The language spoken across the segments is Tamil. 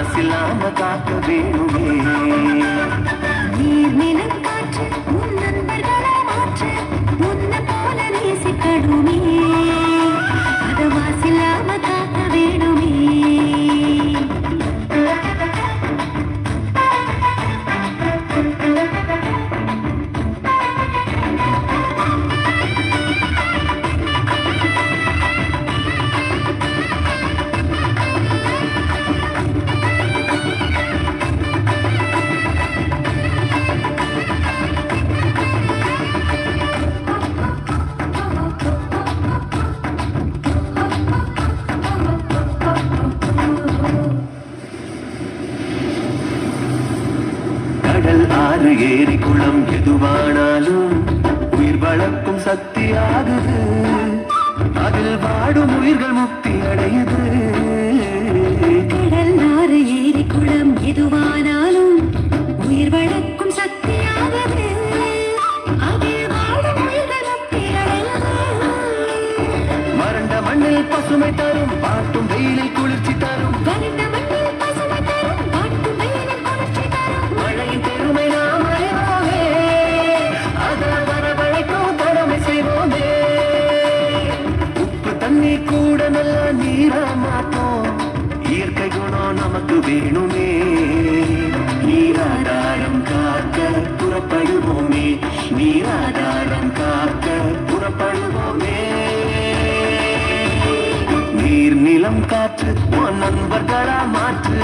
மாசில்லாம காக்க வேணுமே. நீர் நிலம் காற்று உன் நண்பர்களை மாற்று உன்ன போல நேசிக்கணுமே அத மாசில்லாம காக்க வேணுமே. கடல் ஆறு ஏரி குளம் எதுவானாலும் உயிர் வளர்க்கும் சக்தியாகுது. அதில் வாடும் உயிர்கள் முக்தி அடையுது. கடல் ஆறு ஏரி குளம் எதுவானாலும் உயிர் வளர்க்கும் சக்தியாகுது. அதில் வாடும் உயிர்கள் முக்தி அடையுது. வறண்ட மண்ணில் பசுமை தரும் பாட்டும் வெயிலில் குளிர்ச்சி தரும். வறண்ட மண்ணில் பசுமை தரும் பாட்டும் வெயிலில் குளிர்ச்சி தரும். மழையின் பெருமை நாம் அறிவோமே, அதை வரவழைக்கும் கடமை செய்வோமே. உப்பு தண்ணி கூட நல்ல நீரா மாட்டோம். இயற்கை குணம் நமக்கு வேணுமே. நீராதாரம் காக்க புறப்படுவோமே. நீராதாரம் காக்க புறப்படுவோமே. நீர் நிலம் காற்று உன் நண்பர்களா மாற்று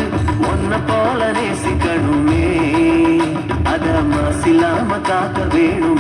உன்ன போல நேசிக்கணுமே அத மாசில்லாம காக்க வேணும்.